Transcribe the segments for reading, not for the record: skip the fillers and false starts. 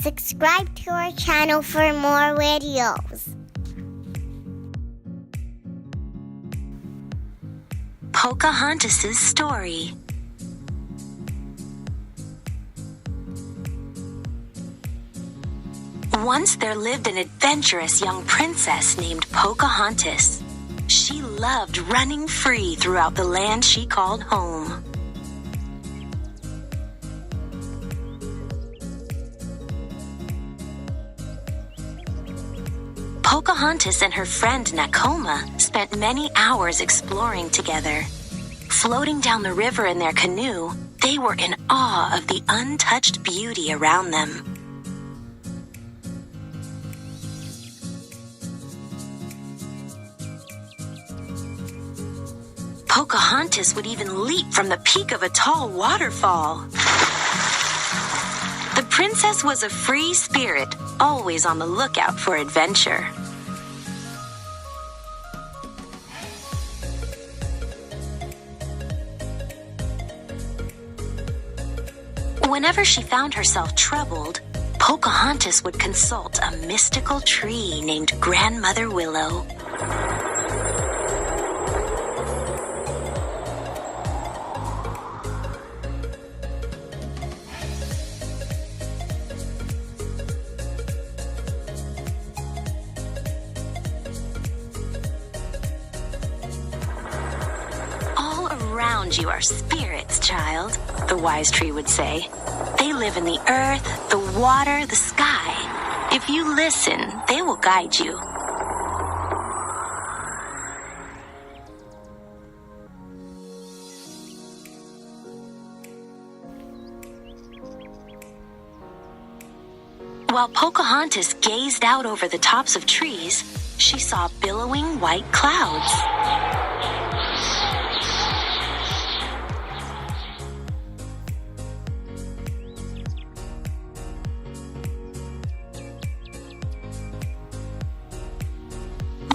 Subscribe to our channel for more videos. Pocahontas' story. Once there lived an adventurous young princess named Pocahontas. She loved running free throughout the land she called home. Pocahontas and her friend Nakoma spent many hours exploring together. Floating down the river in their canoe, they were in awe of the untouched beauty around them. Pocahontas would even leap from the peak of a tall waterfall. The princess was a free spirit, always on the lookout for adventure. Whenever she found herself troubled, Pocahontas would consult a mystical tree named Grandmother Willow. All around you are spirits, child, the wise tree would say. They live in the earth, the water, the sky. If you listen, they will guide you. While Pocahontas gazed out over the tops of trees, she saw billowing white clouds.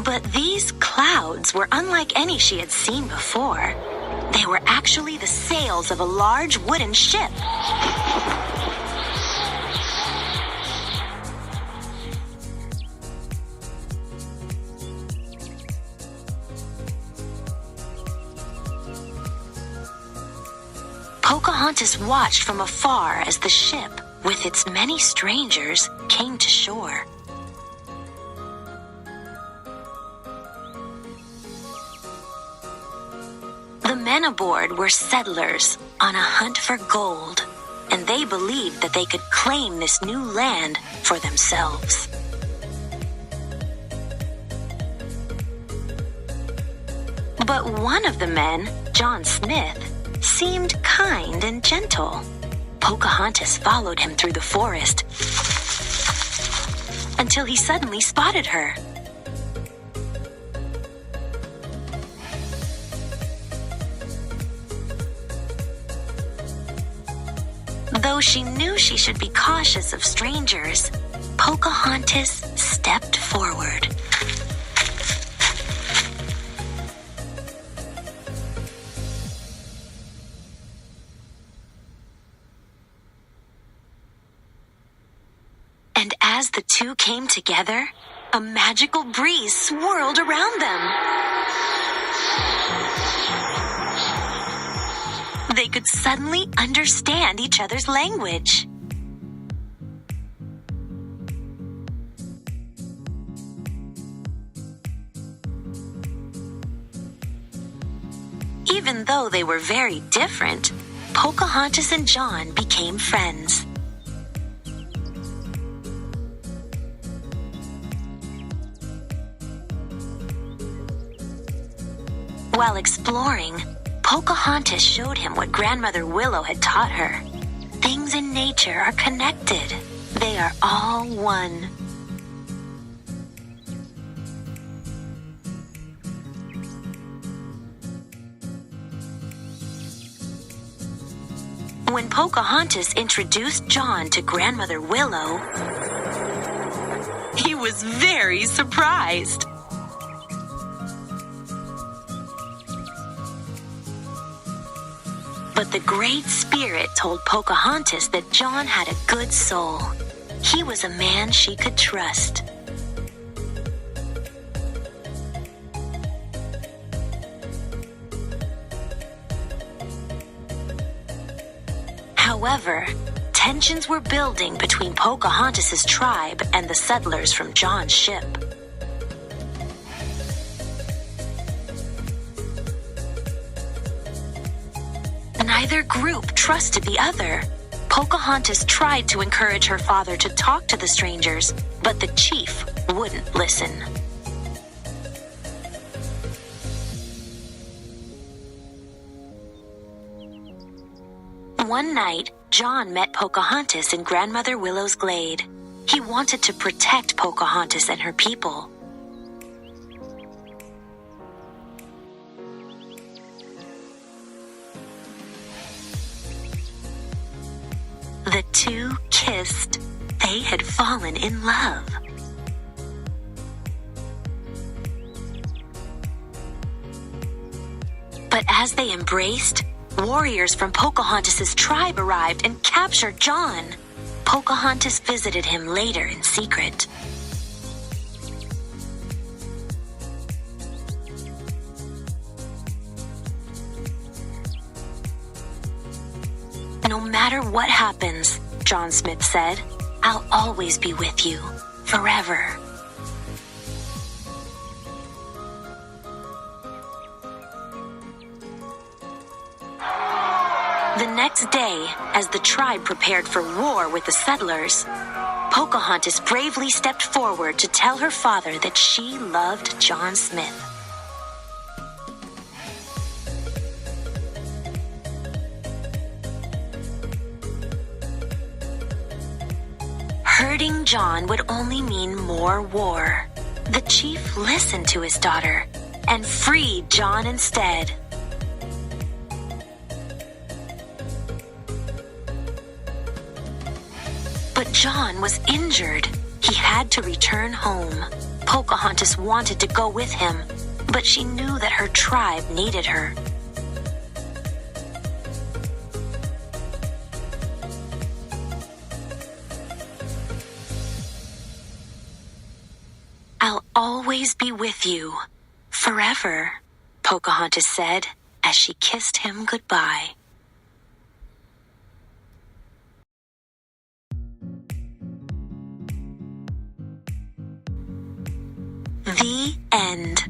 But these clouds were unlike any she had seen before. They were actually the sails of a large wooden ship. Pocahontas watched from afar as the ship, with its many strangers, came to shore. The men aboard were settlers on a hunt for gold, and they believed that they could claim this new land for themselves. But one of the men, John Smith, seemed kind and gentle. Pocahontas followed him through the forest until he suddenly spotted her. Though she knew she should be cautious of strangers, Pocahontas stepped forward. And as the two came together, a magical breeze swirled around them. They could suddenly understand each other's language. Even though they were very different, Pocahontas and John became friends. While exploring, Pocahontas showed him what Grandmother Willow had taught her. Things in nature are connected. They are all one. When Pocahontas introduced John to Grandmother Willow, he was very surprised. But the Great Spirit told Pocahontas that John had a good soul. He was a man she could trust. However, tensions were building between Pocahontas' tribe and the settlers from John's ship. Neither group trusted the other. Pocahontas tried to encourage her father to talk to the strangers, but the chief wouldn't listen. One night, John met Pocahontas in Grandmother Willow's glade. He wanted to protect Pocahontas and her people. The two kissed. They had fallen in love. But as they embraced, warriors from Pocahontas' tribe arrived and captured John. Pocahontas visited him later in secret. No matter what happens, John Smith said, I'll always be with you, forever. The next day, as the tribe prepared for war with the settlers, Pocahontas bravely stepped forward to tell her father that she loved John Smith. Hurting John would only mean more war. The chief listened to his daughter and freed John instead. But John was injured. He had to return home. Pocahontas wanted to go with him, but she knew that her tribe needed her. I'll always be with you, forever, Pocahontas said as she kissed him goodbye. The end.